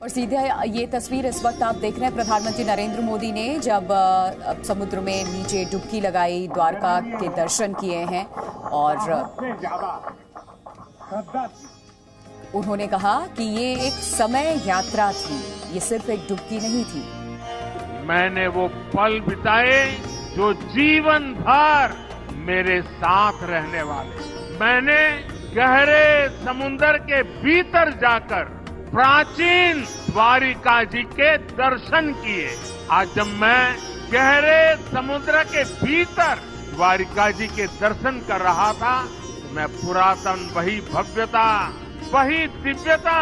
और सीधे ये तस्वीर इस वक्त आप देख रहे हैं प्रधानमंत्री नरेंद्र मोदी ने जब समुद्र में नीचे डुबकी लगाई, द्वारका के दर्शन किए हैं और उन्होंने कहा कि ये एक समय यात्रा थी, ये सिर्फ एक डुबकी नहीं थी। मैंने वो पल बिताए जो जीवन भर मेरे साथ रहने वाले। मैंने गहरे समुद्र के भीतर जाकर प्राचीन द्वारिका जी के दर्शन किए। आज जब मैं गहरे समुद्र के भीतर द्वारिका जी के दर्शन कर रहा था, तो मैं पुरातन वही भव्यता, वही दिव्यता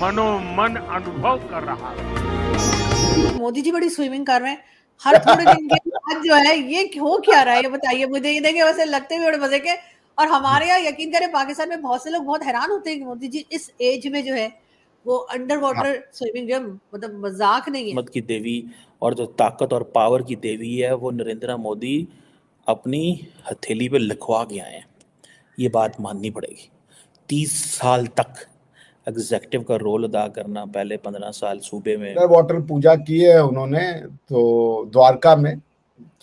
मनोमन अनुभव कर रहा था। मोदी जी बड़ी स्विमिंग कर रहे हैं हर थोड़े दिन के बाद जो है, ये हो क्या रहा है ये बताइए मुझे। ये देखिए वैसे लगते भी बड़े मजे के, और हमारे यहाँ यकीन करें पाकिस्तान में बहुत से लोग बहुत हैरान होते हैं कि मोदी जी इस एज में जो है वो अंडर वाटर स्विमिंग जो मतलब मजाक नहीं है। मत की देवी और जो ताकत और पावर की देवी है वो नरेंद्र मोदी अपनी हथेली पे लिखवा के आए हैं। ये बात माननी पड़ेगी। 30 साल तक एग्जीक्यूटिव का रोल अदा करना, पहले 15 साल सूबे में वाटर पूजा की है उन्होंने तो द्वारका में।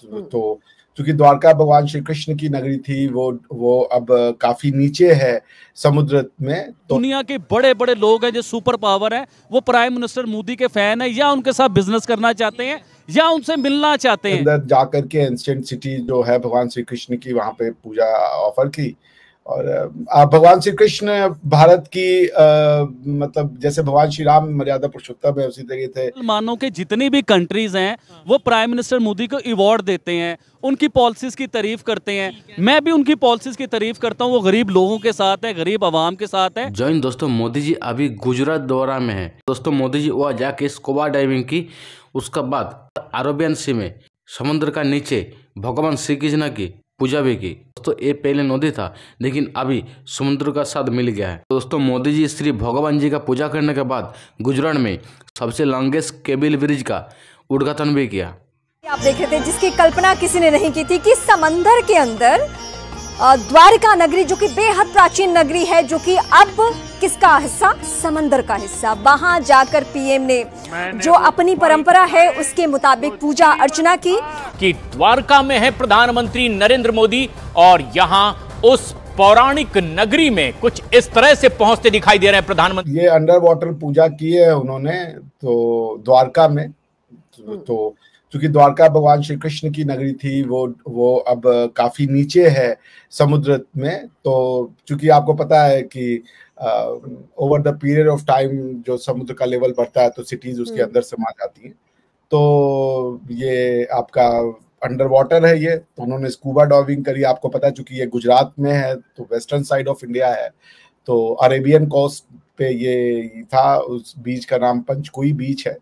तो क्योंकि द्वारका भगवान श्री कृष्ण की नगरी थी, वो अब काफी नीचे है समुद्र में। तो दुनिया के बड़े बड़े लोग हैं जो सुपर पावर है, वो प्राइम मिनिस्टर मोदी के फैन है, या उनके साथ बिजनेस करना चाहते हैं या उनसे मिलना चाहते हैं। अंदर जाकर के एंशिएंट सिटी जो है भगवान श्री कृष्ण की, वहां पे पूजा ऑफर की। और भगवान श्री कृष्ण भारत की मतलब जैसे भगवान श्री राम मर्यादा पुरुषोत्तम है, उसी तरीके थे। मानो कि जितनी भी कंट्रीज हैं वो प्राइम मिनिस्टर मोदी को अवार्ड देते हैं, उनकी पॉलिसीज की तारीफ करते हैं। मैं भी उनकी पॉलिसीज की तारीफ करता हूं। वो गरीब लोगों के साथ है, गरीब आवाम के साथ है। जॉइन दोस्तों, मोदी जी अभी गुजरात दौरा में है। दोस्तों मोदी जी वहाँ जाके स्कूबा डाइविंग की, उसके बाद अरेबियन सी में समुद्र का नीचे भगवान श्री कृष्ण की पूजा भी की। दोस्तों ये पहले नदी था, लेकिन अभी समुद्र का साथ मिल गया है। दोस्तों मोदी जी श्री भगवान जी का पूजा करने के बाद गुजरात में सबसे लॉन्गेस्ट केबल ब्रिज का उद्घाटन भी किया। आप देख रहे थे जिसकी कल्पना किसी ने नहीं की थी कि समंदर के अंदर द्वारका नगरी, जो कि बेहद प्राचीन नगरी है, जो कि अब किसका हिस्सा, समंदर का हिस्सा, वहां जाकर पीएम ने जो अपनी परंपरा है उसके मुताबिक पूजा अर्चना की। कि द्वारका में है प्रधानमंत्री नरेंद्र मोदी और यहां उस पौराणिक नगरी में कुछ इस तरह से पहुंचते दिखाई दे रहे हैं प्रधानमंत्री। ये अंडर वाटर पूजा की है उन्होंने तो द्वारका में। तो क्योंकि द्वारका भगवान श्री कृष्ण की नगरी थी, वो अब काफी नीचे है समुद्र में। तो क्योंकि आपको पता है कि over the period of time जो समुद्र का लेवल बढ़ता है तो सिटीज उसके अंदर समा जाती हैं। तो ये आपका अंडर वाटर है ये। तो उन्होंने स्कूबा डाइविंग करी। आपको पता है चूंकि ये गुजरात में है तो वेस्टर्न साइड ऑफ इंडिया है, तो अरेबियन कोस्ट पे ये था। उस बीच का नाम पंचकुई बीच है।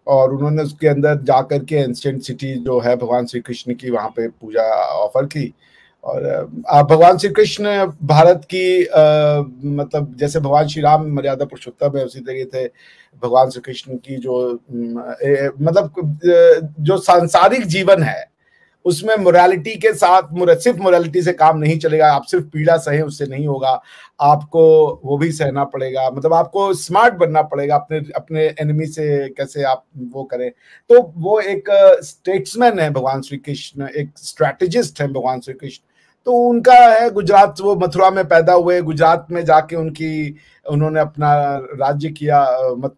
और उन्होंने उसके अंदर जाकर के एंशिएंट सिटी जो है भगवान श्री कृष्ण की, वहां पे पूजा ऑफर की। और भगवान श्री कृष्ण भारत की मतलब जैसे भगवान श्री राम मर्यादा पुरुषोत्तम है, उसी तरीके थे भगवान श्री कृष्ण की जो मतलब जो सांसारिक जीवन है उसमें मोरालिटी के साथ, सिर्फ मोरालिटी से काम नहीं चलेगा। आप सिर्फ पीड़ा सहे उससे नहीं होगा, आपको वो भी सहना पड़ेगा। मतलब आपको स्मार्ट बनना पड़ेगा, अपने एनिमी से कैसे आप वो करें। तो वो एक स्टेट्समैन है भगवान श्री कृष्ण, एक स्ट्रैटेजिस्ट है भगवान श्री कृष्ण। तो उनका है गुजरात, वो मथुरा में पैदा हुए, गुजरात में जाके उन्होंने अपना राज्य किया,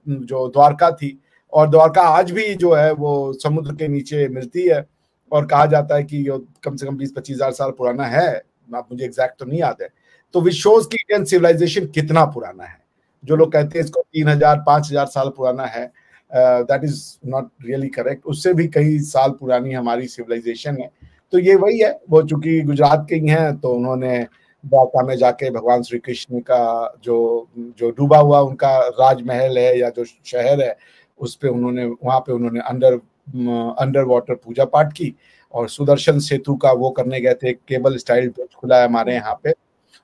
जो द्वारका थी। और द्वारका आज भी जो है वो समुद्र के नीचे मिलती है। और कहा जाता है कि ये कम से कम 20-25 हजार साल पुराना है। आप मुझे एग्जैक्ट तो नहीं याद है। तो विच शोज की इंडियन सिविलाइजेशन कितना पुराना है। जो लोग कहते हैं इसको 3000-5000 साल पुराना है, that is not really correct. उससे भी कई साल पुरानी हमारी सिविलाइजेशन है। तो ये वही है, वो चूंकि गुजरात के ही हैं तो उन्होंने द्वारका में जाके भगवान श्री कृष्ण का जो डूबा हुआ उनका राजमहल है या जो शहर है, उस पे वहां पे उन्होंने अंडर वाटर पूजा पाठ की। और सुदर्शन सेतु का वो करने गए थे, केबल स्टाइल ब्रिज खुला है हमारे यहाँ पे,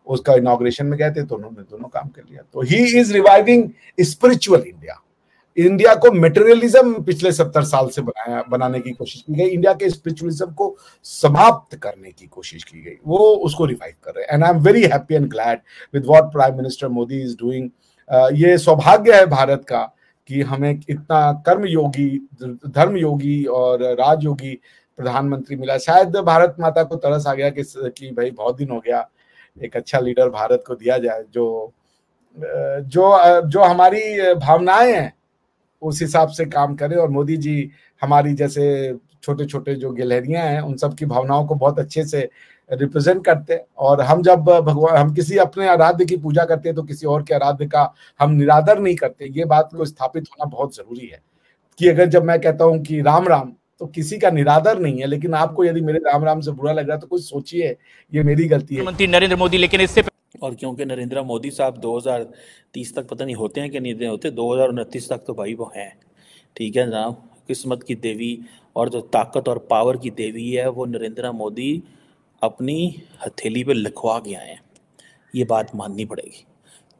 उसका इनॉग्रेशन में गए थे। तो उन्होंने दोनों काम कर लिया। तो he is reviving spiritual India को मटेरियलिज्म पिछले 70 साल से बनाने की कोशिश की गई, इंडिया के स्पिरिचुअलिज्म को समाप्त करने की कोशिश की गई, वो उसको रिवाइव कर रहे हैं। And I am very happy and glad with what prime minister Modi is doing. ये सौभाग्य है भारत का कि हमें इतना कर्म योगी, धर्म योगी और राजयोगी प्रधानमंत्री मिला। शायद भारत माता को तरस आ गया कि भाई बहुत दिन हो गया, एक अच्छा लीडर भारत को दिया जाए जो हमारी भावनाएं हैं उस हिसाब से काम करे। और मोदी जी हमारी जैसे छोटे छोटे जो गिलहरियां हैं उन सब की भावनाओं को बहुत अच्छे से रिप्रेजेंट करते हैं। और हम जब हम किसी अपने आराध्य की पूजा करते हैं तो किसी और के आराध्य का हम निरादर नहीं करते। ये बात को स्थापित होना बहुत जरूरी है कि अगर जब मैं कहता हूं कि राम राम तो किसी का निरादर नहीं है, लेकिन आपको यदि मेरे राम राम से बुरा लग रहा है तो कुछ सोचिए, ये मेरी गलती है। प्रधानमंत्री नरेंद्र मोदी, लेकिन इससे और क्योंकि नरेंद्र मोदी साहब 2030 तक पता नहीं होते हैं कि नहीं होते, 2029 तक तो भाई वो हैं, ठीक है जनाब। किस्मत की देवी और जो ताकत और पावर की देवी है वो नरेंद्र मोदी अपनी हथेली पे लिखवा के आए हैं, ये बात माननी पड़ेगी।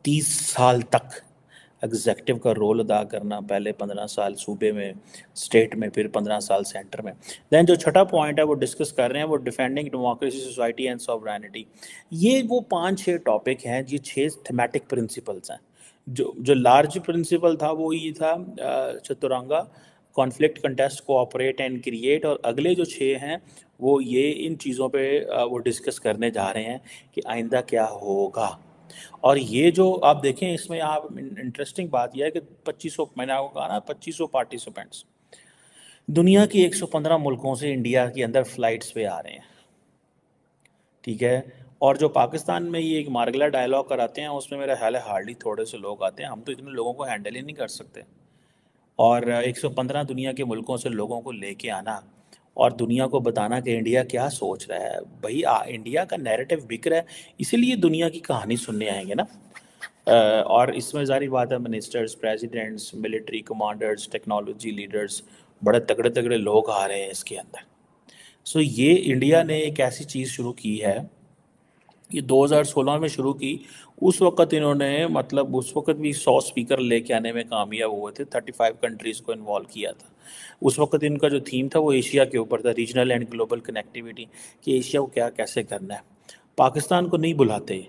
30 साल तक एग्जेक्टिव का रोल अदा करना, पहले 15 साल सूबे में, स्टेट में, फिर 15 साल सेंटर में। दैन जो छठा पॉइंट है वो डिस्कस कर रहे हैं, वो defending democracy, society and sovereignty. ये वो 5-6 टॉपिक हैं, ये 6 थीमेटिक प्रिंसिपल्स हैं। जो लार्ज प्रिंसिपल था वो ये था Chaturanga, conflict, contest, cooperate and create. और अगले जो 6 हैं वो ये इन चीज़ों पे वो डिस्कस करने जा रहे हैं कि आइंदा क्या होगा। और ये जो आप देखें इसमें आप इंटरेस्टिंग बात यह है कि 2500, मैंने आपको कहा ना 2500 पार्टिसिपेंट्स दुनिया की 115 मुल्कों से इंडिया के अंदर फ्लाइट्स पे आ रहे हैं, ठीक है। और जो पाकिस्तान में ये एक मार्गला डायलॉग कराते हैं उसमें मेरा ख्याल है हार्डली थोड़े से लोग आते हैं। हम तो इतने लोगों को हैंडल ही नहीं कर सकते। और 115 दुनिया के मुल्कों से लोगों को लेके आना और दुनिया को बताना कि इंडिया क्या सोच रहा है। भाई इंडिया का नैरेटिव बिक रहा है, इसीलिए दुनिया की कहानी सुनने आएंगे ना। और इसमें जारी बात है ministers, presidents, military commanders, technology leaders, बड़े तगड़े तगड़े लोग आ रहे हैं इसके अंदर। सो ये इंडिया ने एक ऐसी चीज़ शुरू की है, ये 2016 में शुरू की। उस वक्त इन्होंने मतलब उस वक्त भी 100 स्पीकर लेके आने में कामयाब हुए थे, 35 कंट्रीज़ को इन्वॉल्व किया था। उस वक्त इनका जो थीम था वो एशिया के ऊपर था, रीजनल एंड ग्लोबल कनेक्टिविटी, कि एशिया को क्या कैसे करना है। पाकिस्तान को नहीं बुलाते,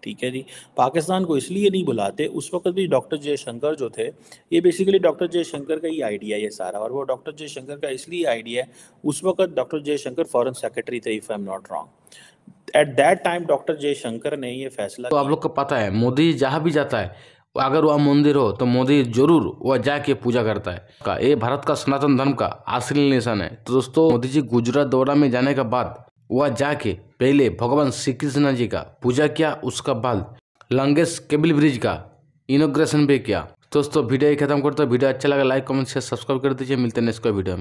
ठीक है जी। पाकिस्तान को इसलिए नहीं बुलाते, उस वक्त भी डॉक्टर जयशंकर जो थे, ये बेसिकली डॉक्टर जयशंकर का ही आइडिया ये सारा। और वो डॉक्टर जयशंकर का इसलिए आइडिया है, उस वक्त डॉक्टर जयशंकर फॉरेन सेक्रेटरी थे, if I am not wrong. At that time doctor Jaishankar ने ये फैसला, तो आप लोग को पता है मोदी जहाँ भी जाता है अगर वह मंदिर हो तो मोदी जरूर वह जाके पूजा करता है। ये भारत का सनातन धर्म का असली निशान है। तो दोस्तों मोदी जी गुजरात दौरा में जाने के बाद वह जाके पहले भगवान श्री कृष्ण जी का पूजा किया, उसका बाद लॉन्गेस्ट केबल ब्रिज का इनॉग्रेशन भी किया। दोस्तों वीडियो खत्म करते, वीडियो अच्छा लगा लाइक कमेंट शेयर सब्सक्राइब कर दीजिए। मिलते हैं नेक्स्ट वीडियो में।